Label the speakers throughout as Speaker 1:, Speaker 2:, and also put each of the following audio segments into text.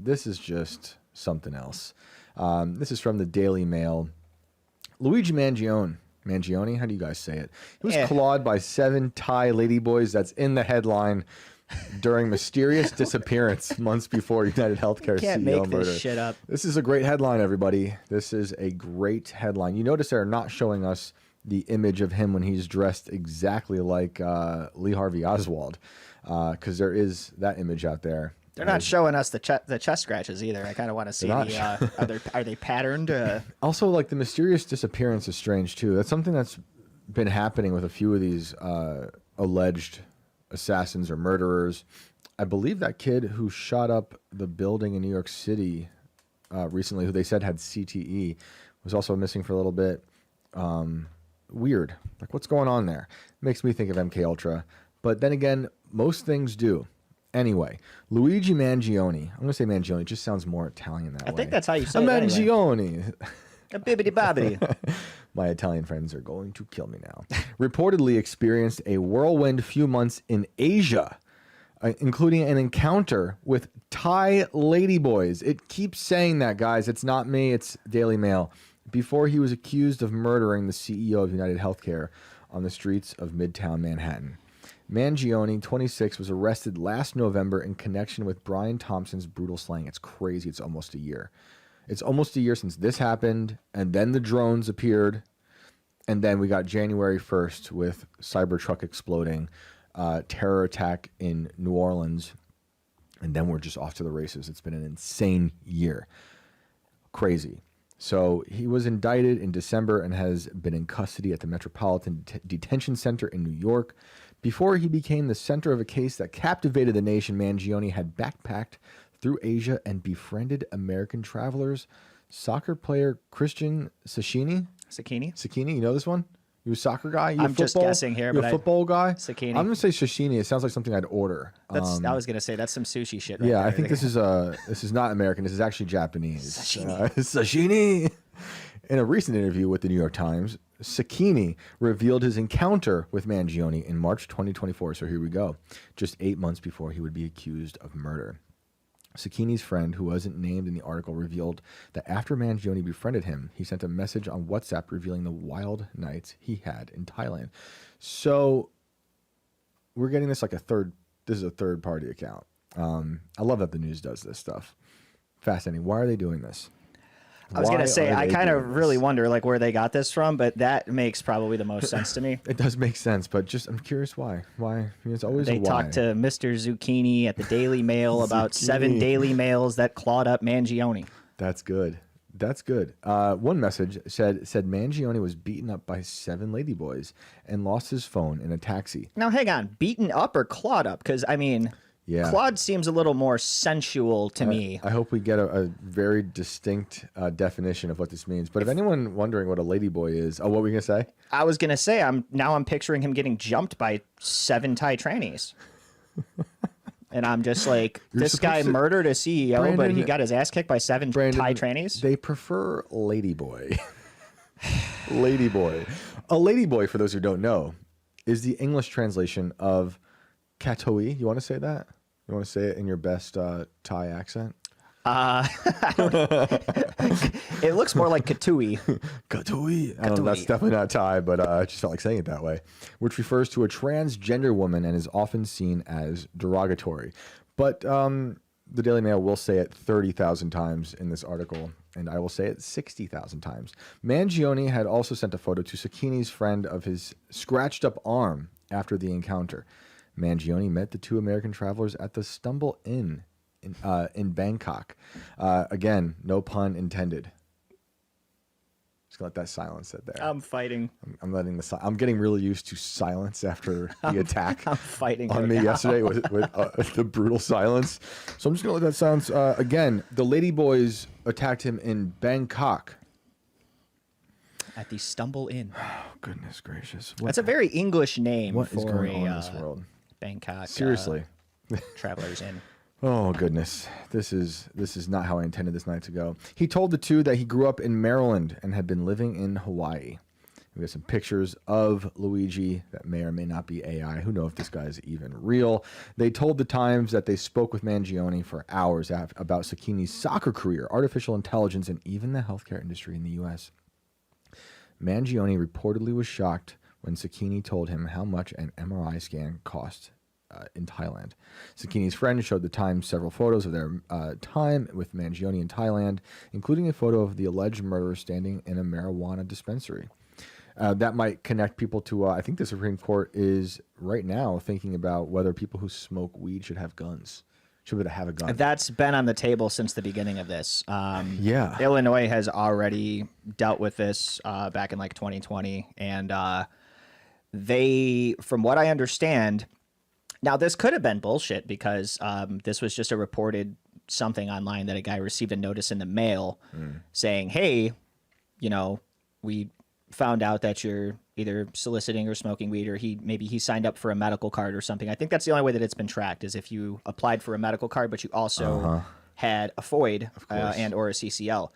Speaker 1: this is just something else. This is from the Daily Mail. Luigi Mangione, how do you guys say it? He was clawed by 7 Thai ladyboys. That's in the headline during mysterious disappearance months before United Healthcare
Speaker 2: Can't
Speaker 1: CEO
Speaker 2: make
Speaker 1: murder.
Speaker 2: this shit up.
Speaker 1: This is a great headline, everybody. This is a great headline. You notice they're not showing us the image of him when he's dressed exactly like Lee Harvey Oswald, because there is that image out there.
Speaker 2: They're not showing us the chest scratches either. I kind of want to see are they patterned?
Speaker 1: Also, like, the mysterious disappearance is strange too. That's something that's been happening with a few of these alleged assassins or murderers. I believe that kid who shot up the building in New York City recently, who they said had CTE, was also missing for a little bit. Weird. Like, what's going on there? Makes me think of MK Ultra. But then again, most things do. Anyway, Luigi Mangione. I'm going to say Mangione. It just sounds more Italian that way.
Speaker 2: I think that's how you say it.
Speaker 1: Mangione.
Speaker 2: Anyway. A bibbidi bobbidi.
Speaker 1: My Italian friends are going to kill me now. Reportedly experienced a whirlwind few months in Asia, including an encounter with Thai ladyboys. It keeps saying that, guys. It's not me. It's Daily Mail. Before he was accused of murdering the CEO of United Healthcare on the streets of Midtown Manhattan. Mangione, 26, was arrested last November in connection with Brian Thompson's brutal slaying. It's crazy. It's almost a year. It's almost a year since this happened, and then the drones appeared, and then we got January 1st with Cybertruck exploding, terror attack in New Orleans, and then we're just off to the races. It's been an insane year. Crazy. So he was indicted in December and has been in custody at the Metropolitan Detention Center in New York. Before he became the center of a case that captivated the nation, Mangione had backpacked through Asia and befriended American travelers. Soccer player Christian Sacchini, you know this one? You a soccer guy?
Speaker 2: I'm just guessing here,
Speaker 1: but a football guy?
Speaker 2: Sacchini.
Speaker 1: I'm going to say sashimi. It sounds like something I'd order.
Speaker 2: I was going to say that's some sushi shit right
Speaker 1: yeah,
Speaker 2: there.
Speaker 1: I think this is not American. This is actually Japanese.
Speaker 2: Sashimi.
Speaker 1: Sashimi. In a recent interview with the New York Times, Sacchini revealed his encounter with Mangione in March 2024. So here we go. Just 8 months before he would be accused of murder. Sacchini's friend, who wasn't named in the article, revealed that after Mangione befriended him, he sent a message on WhatsApp revealing the wild nights he had in Thailand. So we're getting this like this is a third party account. I love that the news does this stuff. Fascinating. Why are they doing this?
Speaker 2: I was going to say, I kind of really wonder like where they got this from, but that makes probably the most sense to me.
Speaker 1: It does make sense, but just I'm curious why. Why? I mean, it's always
Speaker 2: they
Speaker 1: a why.
Speaker 2: talked to Mr. Zucchini at the Daily Mail about 7 Daily Mails that clawed up Mangione.
Speaker 1: That's good. That's good. One message said Mangione was beaten up by 7 ladyboys and lost his phone in a taxi.
Speaker 2: Now, hang on. Beaten up or clawed up? Because, I mean...
Speaker 1: Yeah.
Speaker 2: Claude seems a little more sensual to me.
Speaker 1: I hope we get a very distinct definition of what this means. But if anyone wondering what a ladyboy is, what were we going to say?
Speaker 2: I was going to say, I'm picturing him getting jumped by 7 Thai trannies. And I'm just like, this guy murdered a CEO, Brandon, but he got his ass kicked by 7 Thai trannies?
Speaker 1: They prefer ladyboy. Ladyboy. A ladyboy, for those who don't know, is the English translation of katoi. You want to say that? You want to say it in your best Thai accent?
Speaker 2: It looks more like katui.
Speaker 1: Katui. I don't know, that's definitely not Thai, but I just felt like saying it that way. Which refers to a transgender woman and is often seen as derogatory. But the Daily Mail will say it 30,000 times in this article, and I will say it 60,000 times. Mangione had also sent a photo to Sacchini's friend of his scratched up arm after the encounter. Mangione met the 2 American travelers at the Stumble Inn in Bangkok. Again, no pun intended. Just gonna let that silence sit there.
Speaker 2: I'm fighting.
Speaker 1: I'm letting I'm getting really used to silence after the attack.
Speaker 2: I'm fighting
Speaker 1: on me yesterday with the brutal silence. So I'm just gonna let that silence. Again, the ladyboys attacked him in Bangkok.
Speaker 2: At the Stumble Inn.
Speaker 1: Oh, goodness gracious!
Speaker 2: That's a very English name
Speaker 1: what
Speaker 2: for
Speaker 1: is going on in this world?
Speaker 2: Bangkok.
Speaker 1: Seriously.
Speaker 2: Travelers Inn.
Speaker 1: Oh goodness, this is not how I intended this night to go. He told the 2 that he grew up in Maryland and had been living in Hawaii. There's some pictures of Luigi that may or may not be AI. Who knows if this guy is even real? They told the Times that they spoke with Mangione for hours about Cecchini's soccer career, artificial intelligence, and even the healthcare industry in the U.S. Mangione reportedly was shocked when Cecchini told him how much an MRI scan cost in Thailand. Cecchini's friend showed the Times several photos of their time with Mangione in Thailand, including a photo of the alleged murderer standing in a marijuana dispensary. That might connect people to, I think the Supreme Court is right now thinking about whether people who smoke weed should have guns. Should be able to have a gun.
Speaker 2: That's been on the table since the beginning of this.
Speaker 1: Yeah.
Speaker 2: Illinois has already dealt with this back in like 2020. And they, from what I understand, now this could have been bullshit because this was just a reported something online that a guy received a notice in the mail saying, hey, you know, we found out that you're either soliciting or smoking weed, or maybe he signed up for a medical card or something. I think that's the only way that it's been tracked, is if you applied for a medical card, but you also had a FOID and or a CCL.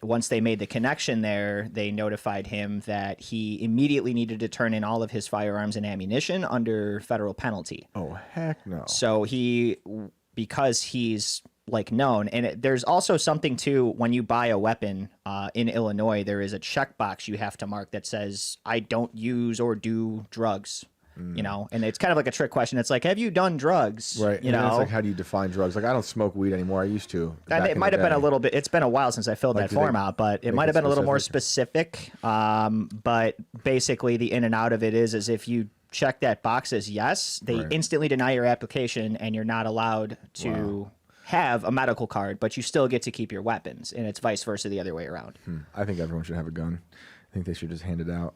Speaker 2: Once they made the connection there, they notified him that he immediately needed to turn in all of his firearms and ammunition under federal penalty.
Speaker 1: Oh, heck no.
Speaker 2: So because he's like known, and there's also something too, when you buy a weapon in Illinois, there is a checkbox you have to mark that says, I don't use or do drugs. You know, and it's kind of like a trick question. It's like, have you done drugs?
Speaker 1: Right.
Speaker 2: You know,
Speaker 1: it's like, how do you define drugs? Like, I don't smoke weed anymore. I used to.
Speaker 2: And it might have been a little bit, it's been a while since I filled that form out, but it might have been a little more specific. But basically the in and out of it is if you check that box as yes, they instantly deny your application and you're not allowed to have a medical card, but you still get to keep your weapons, and it's vice versa the other way around.
Speaker 1: I think everyone should have a gun. I think they should just hand it out.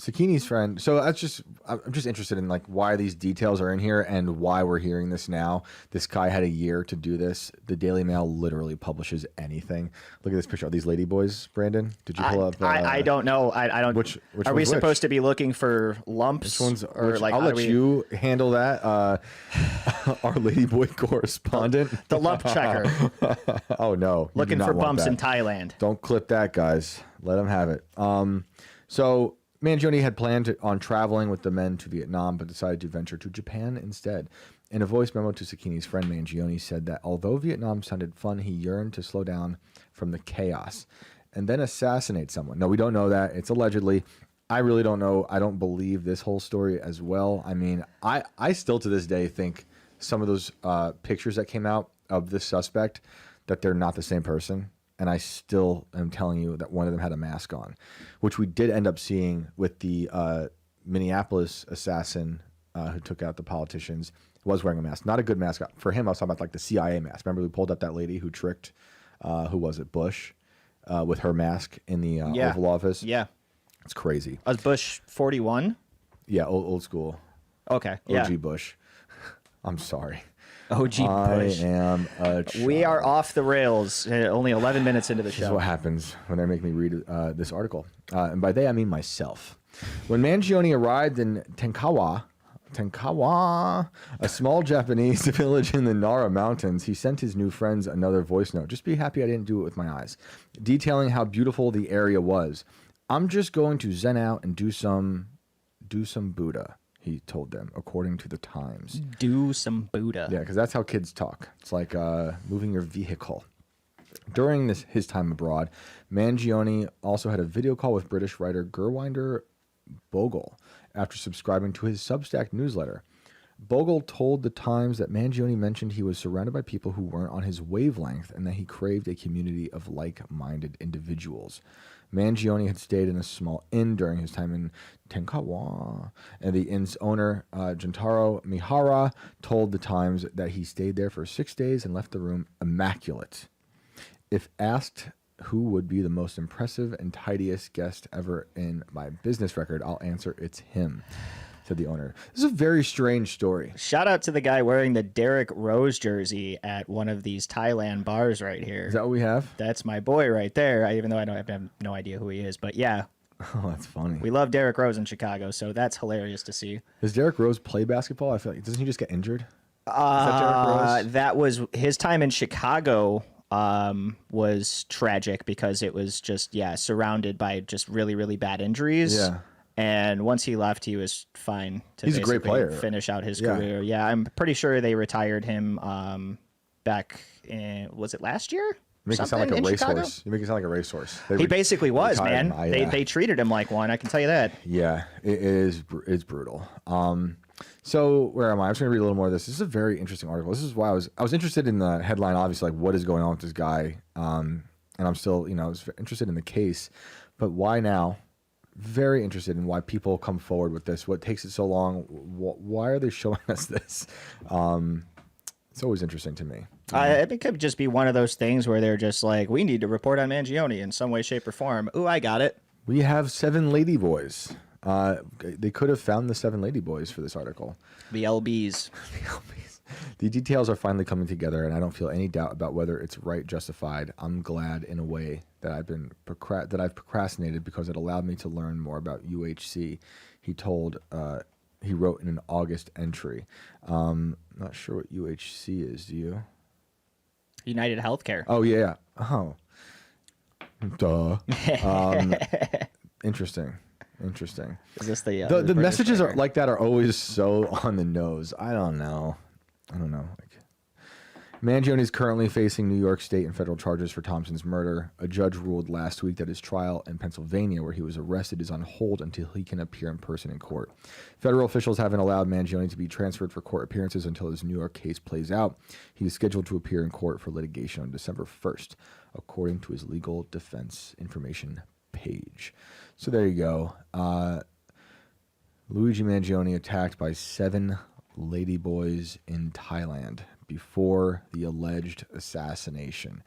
Speaker 1: Cecchini's friend. So I'm just interested in like why these details are in here and why we're hearing this now. This guy had a year to do this. The Daily Mail literally publishes anything. Look at this picture. Are these Ladyboys, Brandon? Did you pull up?
Speaker 2: I don't know. I don't.
Speaker 1: Which
Speaker 2: are we supposed to be looking for lumps?
Speaker 1: Like, I'll let you handle that. Our Ladyboy correspondent,
Speaker 2: the lump checker.
Speaker 1: Oh no!
Speaker 2: Looking for bumps in Thailand.
Speaker 1: Don't clip that, guys. Let him have it. So Mangione had planned on traveling with the men to Vietnam, but decided to venture to Japan instead. In a voice memo to Cecchini's friend, Mangione said that although Vietnam sounded fun, he yearned to slow down from the chaos and then assassinate someone. No, we don't know that. It's allegedly. I really don't know. I don't believe this whole story as well. I mean, I still to this day think some of those pictures that came out of this suspect, that they're not the same person. And I still am telling you that one of them had a mask on, which we did end up seeing with the Minneapolis assassin who took out the politicians. Was wearing a mask. Not a good mask. For him, I was talking about like the CIA mask. Remember we pulled up that lady who tricked, who was it, Bush, with her mask in the Oval Office?
Speaker 2: Yeah.
Speaker 1: It's crazy.
Speaker 2: Was Bush 41?
Speaker 1: Yeah, old school.
Speaker 2: Okay.
Speaker 1: OG Bush. I'm sorry.
Speaker 2: OG Bush.
Speaker 1: I am a child.
Speaker 2: We are off the rails. Only 11 minutes into the show.
Speaker 1: This is what happens when they make me read this article. And by they, I mean myself. When Mangione arrived in Tenkawa, a small Japanese village in the Nara Mountains, he sent his new friends another voice note. Just be happy I didn't do it with my eyes. Detailing how beautiful the area was. I'm just going to zen out and do some Buddha, he told them, according to the Times.
Speaker 2: Do some Buddha.
Speaker 1: Yeah, because that's how kids talk. It's like moving your vehicle. During his time abroad, Mangione also had a video call with British writer Gurwinder Bogle after subscribing to his Substack newsletter. Bogle told the Times that Mangione mentioned he was surrounded by people who weren't on his wavelength and that he craved a community of like-minded individuals. Mangione had stayed in a small inn during his time in Tenkawa, and the inn's owner, Jintaro Mihara, told the Times that he stayed there for 6 days and left the room immaculate. If asked who would be the most impressive and tidiest guest ever in my business record, I'll answer it's him, said the owner. This is a very strange story.
Speaker 2: Shout out to the guy wearing the Derrick Rose jersey at one of these Thailand bars right here.
Speaker 1: Is that what we have?
Speaker 2: That's my boy right there, even though I have no idea who he is. But yeah.
Speaker 1: Oh, that's funny.
Speaker 2: We love Derrick Rose in Chicago, so that's hilarious to see.
Speaker 1: Does Derrick Rose play basketball? I feel like, doesn't he just get injured? Is that Derrick Rose?
Speaker 2: That was his time in Chicago. was tragic because it was just, surrounded by just really, really bad injuries.
Speaker 1: Yeah.
Speaker 2: And once he left, he was fine to
Speaker 1: He's a great player.
Speaker 2: finish out his career. Yeah, I'm pretty sure they retired him back in, was it last year?
Speaker 1: You make it sound like a racehorse. You make it sound like a racehorse.
Speaker 2: He basically was, man. They treated him like one. I can tell you that.
Speaker 1: Yeah, it's brutal. So where am I? I'm just gonna read a little more of this. This is a very interesting article. This is why I was interested in the headline, obviously, like what is going on with this guy. And I'm still, I was interested in the case, but why now? Very interested in why people come forward with this. What takes it so long? Why are they showing us this? It's always interesting to me.
Speaker 2: It could just be one of those things where they're just like, we need to report on Mangione in some way, shape, or form. Ooh, I got it.
Speaker 1: We have 7 Ladyboys. They could have found the 7 Ladyboys for this article.
Speaker 2: The LBs.
Speaker 1: The LBs. The details are finally coming together, and I don't feel any doubt about whether it's right, justified. I'm glad in a way that I've procrastinated because it allowed me to learn more about UHC. He wrote in an August entry. Not sure what UHC is. Do you?
Speaker 2: United Healthcare.
Speaker 1: Oh yeah. Oh. Duh. Interesting.
Speaker 2: Is this the
Speaker 1: messages are like that are always so on the nose. I don't know. Mangione is currently facing New York state and federal charges for Thompson's murder. A judge ruled last week that his trial in Pennsylvania, where he was arrested, is on hold until he can appear in person in court. Federal officials haven't allowed Mangione to be transferred for court appearances until his New York case plays out. He is scheduled to appear in court for litigation on December 1st, according to his legal defense information page. So there you go. Luigi Mangione attacked by 7 Ladyboys in Thailand before the alleged assassination.